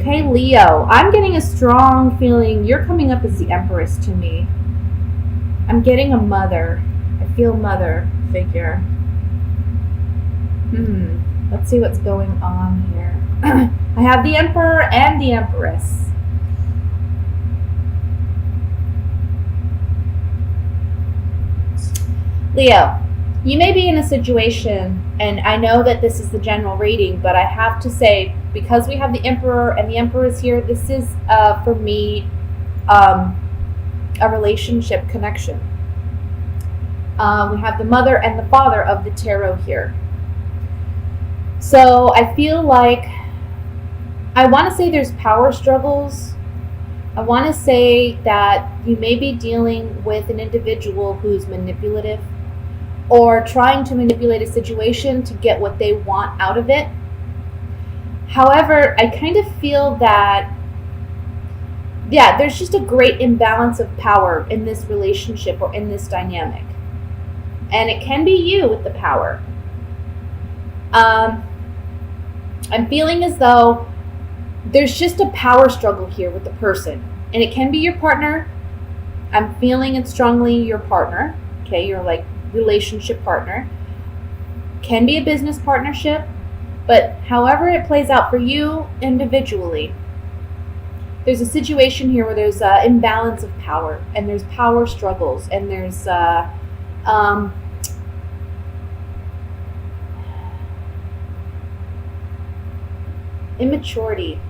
Okay, Leo, I'm getting a strong feeling you're coming up as the Empress to me. I'm getting a mother. I feel mother figure. Let's see what's going on here. I have the Emperor and the Empress. Leo, you may be in a situation, and I know that this is the general reading, but I have to say, because we have the Emperor and the Empress here, this is, for me, a relationship connection. We have the mother and the father of the tarot here. So I feel like, I want to say there's power struggles. I want to say that you may be dealing with an individual who's manipulative or trying to manipulate a situation to get what they want out of it. However, I kind of feel that, yeah, there's just a great imbalance of power in this relationship or in this dynamic. And it can be you with the power. I'm feeling as though there's just a power struggle here with the person. And it can be your partner. I'm feeling it strongly your partner. Okay, your like relationship partner. Can be a business partnership. But however it plays out for you individually, there's a situation here where there's an imbalance of power. And there's power struggles. And there's immaturity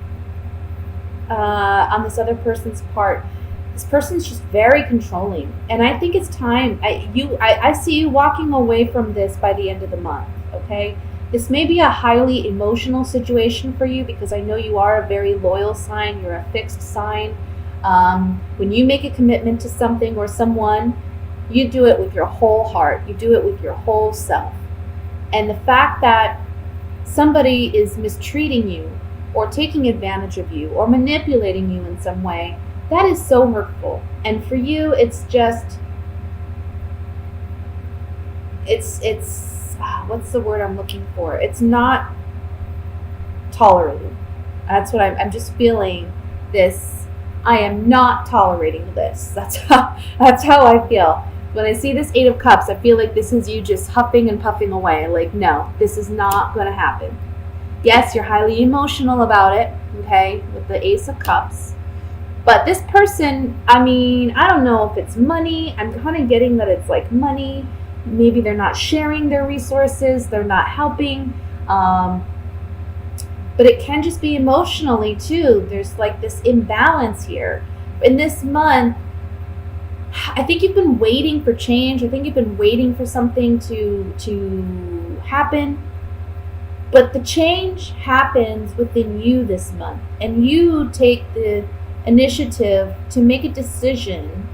on this other person's part. This person's just very controlling, and I think it's time. I see you walking away from this by the end of the month. Okay, this may be a highly emotional situation for you because I know you are a very loyal sign. You're a fixed sign. When you make a commitment to something or someone, you do it with your whole heart. You do it with your whole self. And the fact that somebody is mistreating you or taking advantage of you or manipulating you in some way, that is so hurtful. And for you, it's just, it's what's the word I'm looking for? It's not tolerated. That's what I'm just feeling this. I am not tolerating this. That's how I feel. When I see this Eight of Cups, I feel like this is you just huffing and puffing away. Like, no, this is not going to happen. Yes, you're highly emotional about it, okay, with the Ace of Cups. But this person, I mean, I don't know if it's money. I'm kind of getting that it's like money. Maybe they're not sharing their resources. They're not helping. But it can just be emotionally, too. There's like this imbalance here. In this month, I think you've been waiting for change. I think you've been waiting for something to happen. But the change happens within you this month. And you take the initiative to make a decision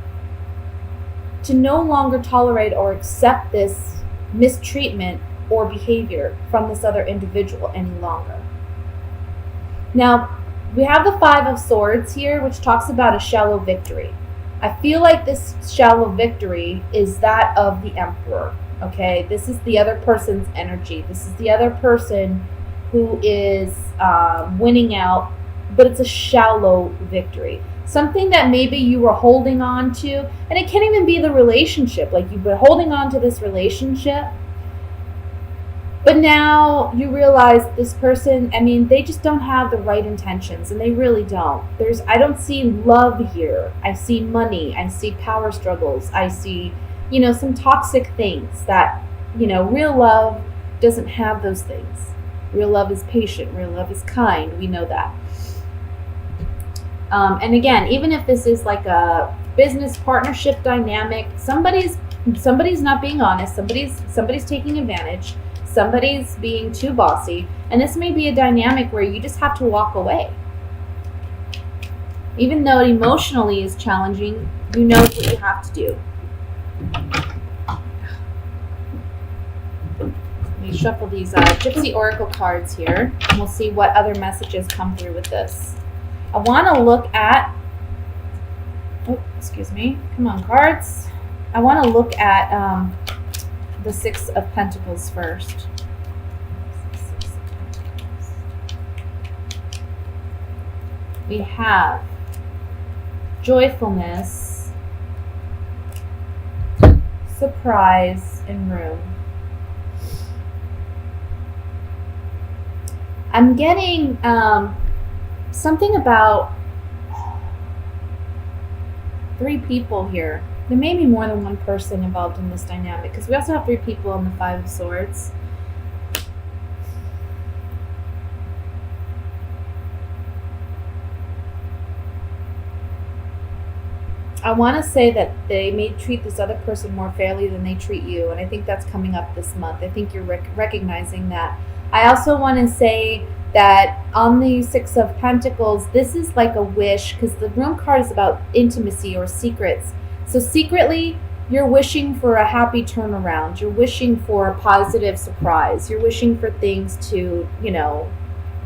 to no longer tolerate or accept this mistreatment or behavior from this other individual any longer. Now, we have the Five of Swords here, which talks about a shallow victory. I feel like this shallow victory is that of the Emperor. Okay, this is the other person's energy. This is the other person who is winning out, but it's a shallow victory. Something that maybe you were holding on to, and it can't even be the relationship. Like you've been holding on to this relationship, but now you realize this person, I mean, they just don't have the right intentions, and they really don't. I don't see love here. I see money. I see power struggles. I see, some toxic things that, real love doesn't have those things. Real love is patient. Real love is kind. We know that. And again, even if this is like a business partnership dynamic, somebody's not being honest. Somebody's taking advantage. Somebody's being too bossy. And this may be a dynamic where you just have to walk away. Even though it emotionally is challenging, you know what you have to do. Let me shuffle these Gypsy Oracle cards here, and we'll see what other messages come through with this. I want to look at, come on cards. I want to look at the Six of Pentacles first. we have joyfulness, surprise, and room. I'm getting something about 3 people here. There may be more than one person involved in this dynamic because we also have 3 people on the 5 of Swords. I want to say that they may treat this other person more fairly than they treat you, and I think that's coming up this month. I think you're recognizing that. I also want to say that on the 6 of Pentacles, this is like a wish, because the Room card is about intimacy or secrets. So secretly, you're wishing for a happy turnaround. You're wishing for a positive surprise. You're wishing for things to,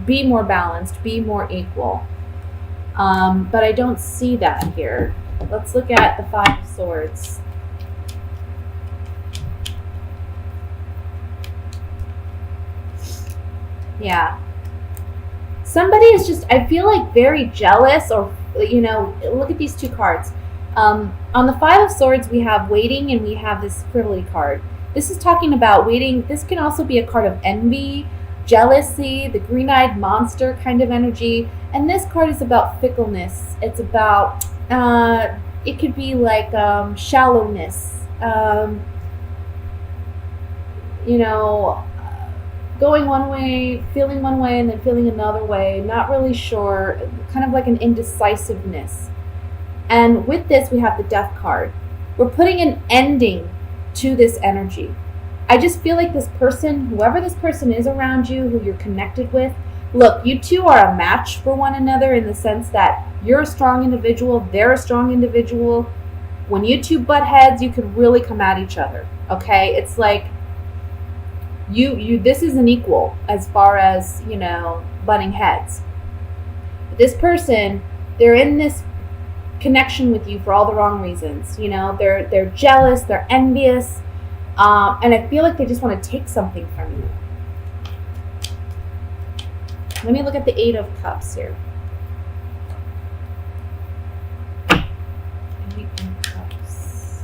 be more balanced, be more equal. But I don't see that here. Let's look at the 5 of Swords. Yeah. Somebody is just, I feel like, very jealous, or, look at these 2 cards. On the 5 of Swords, we have waiting and we have this frivolity card. This is talking about waiting. This can also be a card of envy, jealousy, the green-eyed monster kind of energy. And this card is about fickleness. It's about, it could be like shallowness, going one way, feeling one way, and then feeling another way, not really sure, kind of like an indecisiveness. And with this, we have the Death card. We're putting an ending to this energy. I just feel like this person, whoever this person is around you, who you're connected with, look, you two are a match for one another in the sense that you're a strong individual, they're a strong individual. When you two butt heads, you could really come at each other, okay? It's like, this is an equal as far as, butting heads. But this person, they're in this connection with you for all the wrong reasons. They're jealous, they're envious, and I feel like they just want to take something from you. Let me look at the 8 of Cups here. 8 of Cups.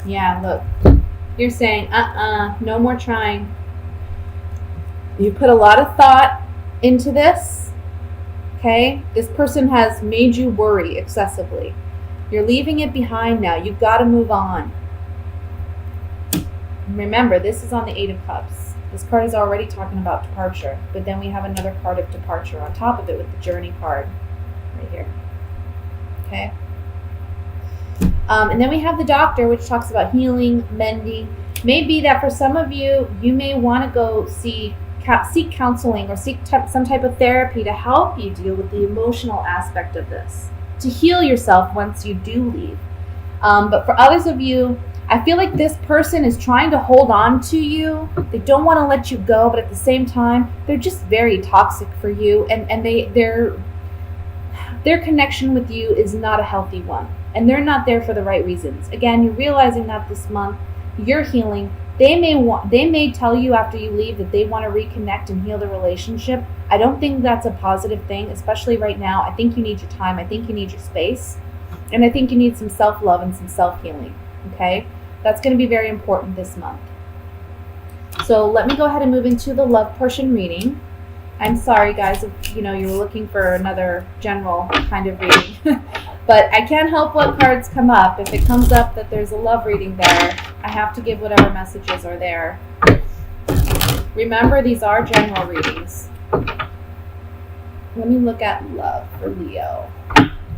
Yeah, look. You're saying, no more trying. You put a lot of thought into this, okay? This person has made you worry excessively. You're leaving it behind now. You've got to move on. Remember, this is on the 8 of Cups. This card is already talking about departure, but then we have another card of departure on top of it with the Journey card right here. Okay? And then we have the Doctor, which talks about healing, mending. Maybe that for some of you, you may want to go seek counseling or seek some type of therapy to help you deal with the emotional aspect of this, to heal yourself once you do leave. But for others of you, I feel like this person is trying to hold on to you. They don't want to let you go, but at the same time, they're just very toxic for you, and their connection with you is not a healthy one, and they're not there for the right reasons. Again, you're realizing that this month, you're healing. They may tell you after you leave that they want to reconnect and heal the relationship. I don't think that's a positive thing, especially right now. I think you need your time. I think you need your space. And I think you need some self-love and some self-healing, okay? That's going to be very important this month. So let me go ahead and move into the love portion reading. I'm sorry, guys, if you were looking for another general kind of reading. But I can't help what cards come up. If it comes up that there's a love reading there, I have to give whatever messages are there. Remember, these are general readings. Let me look at love for Leo.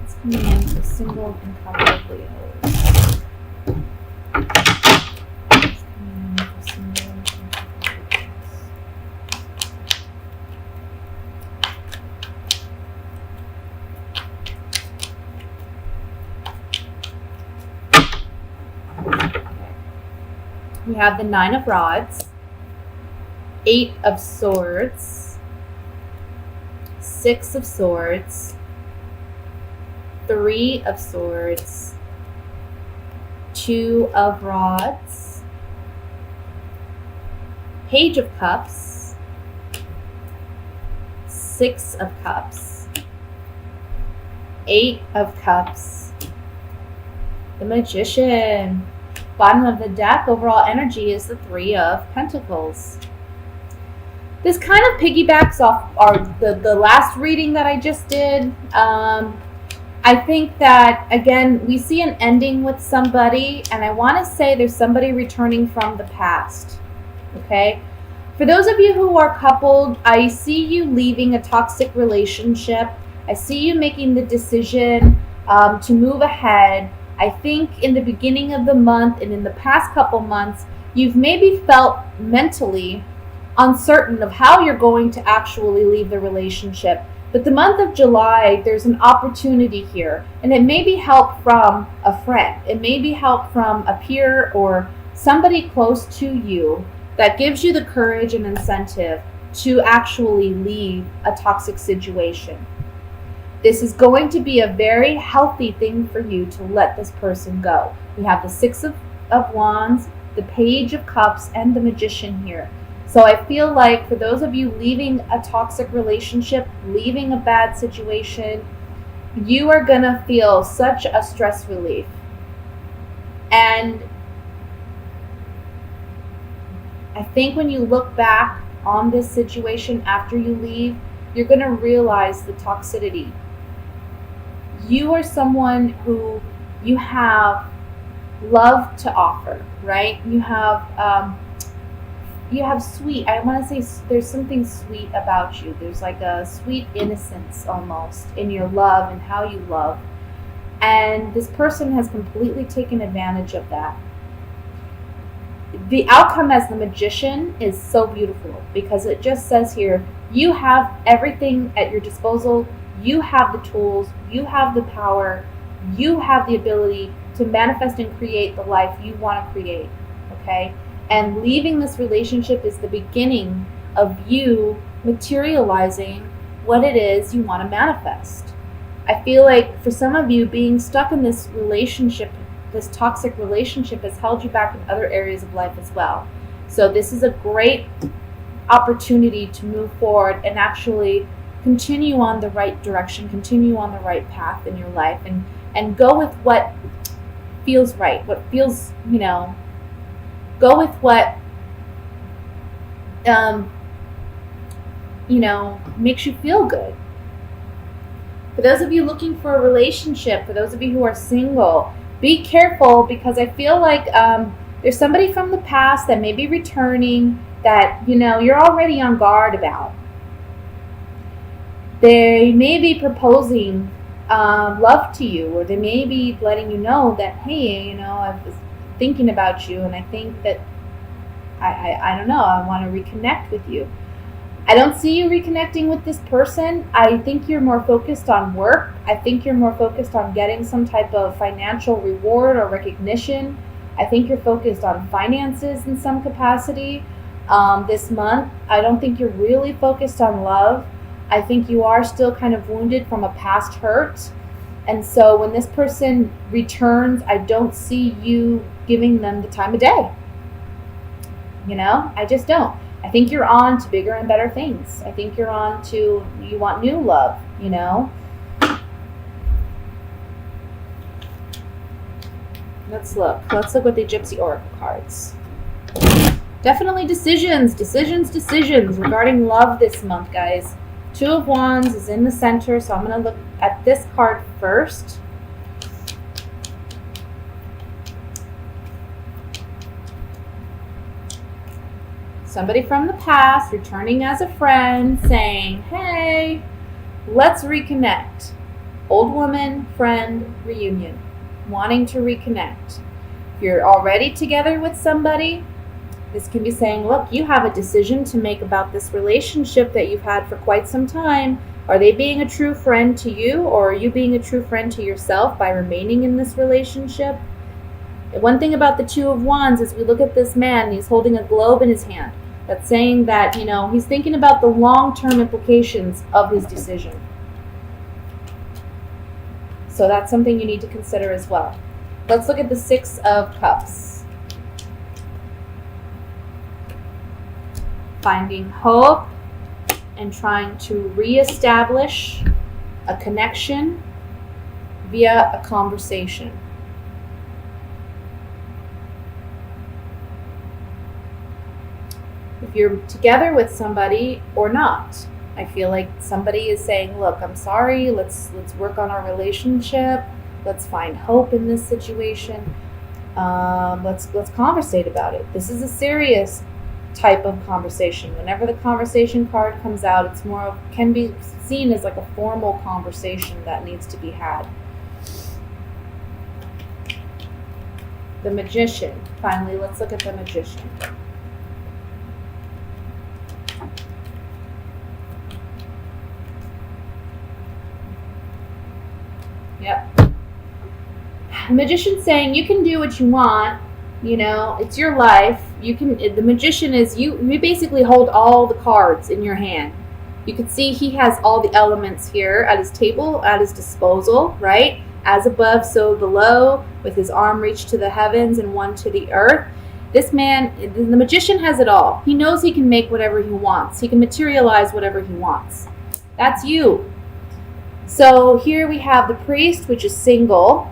It's coming in for single and couple of Leos. It's coming in for single and couple of Leos. We have the 9 of Rods, 8 of Swords, 6 of Swords, 3 of Swords, 2 of Rods, Page of Cups, Six of Cups, Eight of Cups, the Magician. Bottom of the deck, overall energy is the Three of Pentacles. This kind of piggybacks off the last reading that I just did. I think that, again, we see an ending with somebody, and I want to say there's somebody returning from the past, okay? For those of you who are coupled, I see you leaving a toxic relationship. I see you making the decision to move ahead. I think in the beginning of the month and in the past couple months, you've maybe felt mentally uncertain of how you're going to actually leave the relationship. But the month of July, there's an opportunity here, and it may be help from a friend. It may be help from a peer or somebody close to you that gives you the courage and incentive to actually leave a toxic situation. This is going to be a very healthy thing for you to let this person go. We have the Six of Wands, the Page of Cups, and the Magician here. So I feel like for those of you leaving a toxic relationship, leaving a bad situation, you are going to feel such a stress relief. And I think when you look back on this situation after you leave, you're going to realize the toxicity. You are someone who you have love to offer, right? You have sweet, I want to say there's something sweet about you. There's like a sweet innocence almost in your love and how you love. And this person has completely taken advantage of that. The outcome as the Magician is so beautiful because it just says here, you have everything at your disposal. You have the tools. You have the power. You have the ability to manifest and create the life you want to create, okay? And leaving this relationship is the beginning of you materializing what it is you want to manifest. I feel like for some of you, being stuck in this relationship, this toxic relationship, has held you back in other areas of life as well. So this is a great opportunity to move forward and actually continue on the right direction, continue on the right path in your life, and go with what feels right, what feels, go with what, makes you feel good. For those of you looking for a relationship, for those of you who are single, be careful because I feel like there's somebody from the past that may be returning that, you're already on guard about. They may be proposing love to you, or they may be letting you know that, hey, I was thinking about you, and I think that I don't know, I want to reconnect with you. I don't see you reconnecting with this person. I think you're more focused on work. I think you're more focused on getting some type of financial reward or recognition. I think you're focused on finances in some capacity this month. I don't think you're really focused on love. I think you are still kind of wounded from a past hurt. And so when this person returns, I don't see you giving them the time of day. I just don't. I think you're on to bigger and better things. I think you're on to, you want new love, Let's look with the Gypsy Oracle cards. Definitely decisions regarding love this month, guys. Two of Wands is in the center, so I'm going to look at this card first. Somebody from the past returning as a friend saying, hey, let's reconnect. Old woman, friend, reunion. Wanting to reconnect. If you're already together with somebody, this can be saying, look, you have a decision to make about this relationship that you've had for quite some time. Are they being a true friend to you, or are you being a true friend to yourself by remaining in this relationship? One thing about the Two of Wands is we look at this man, he's holding a globe in his hand. That's saying that, he's thinking about the long-term implications of his decision. So that's something you need to consider as well. Let's look at the Six of Cups. finding hope and trying to reestablish a connection via a conversation. If you're together with somebody or not, I feel like somebody is saying, look, I'm sorry, let's work on our relationship, let's find hope in this situation, let's conversate about it. This is a serious type of conversation. Whenever the conversation card comes out, it's more of, can be seen as like a formal conversation that needs to be had. The Magician. Finally, let's look at the Magician. Yep. The Magician's saying you can do what you want. You know, it's your life. You can. The Magician is you. You basically hold all the cards in your hand. You can see he has all the elements here at his table, at his disposal, right? As above, so below, with his arm reached to the heavens and one to the earth. This man, the Magician, has it all. He knows he can make whatever he wants. He can materialize whatever he wants. That's you. So here we have the Priest, which is single.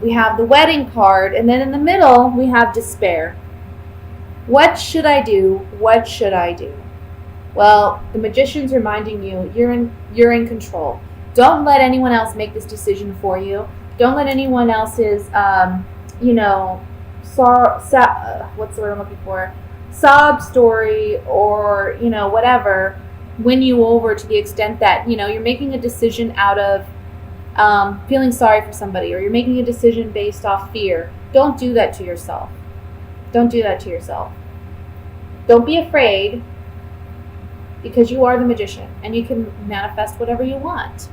We have the Wedding card, and then in the middle we have despair. What should I do? What should I do? Well, the Magician's reminding you you're in control. Don't let anyone else make this decision for you. Don't let anyone else's what's the word I'm looking for? Sob story or whatever win you over to the extent that you're making a decision out of feeling sorry for somebody, or you're making a decision based off fear. Don't do that to yourself. Don't do that to yourself. Don't be afraid, because you are the Magician and you can manifest whatever you want.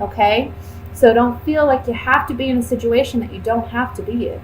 Okay? So don't feel like you have to be in a situation that you don't have to be in.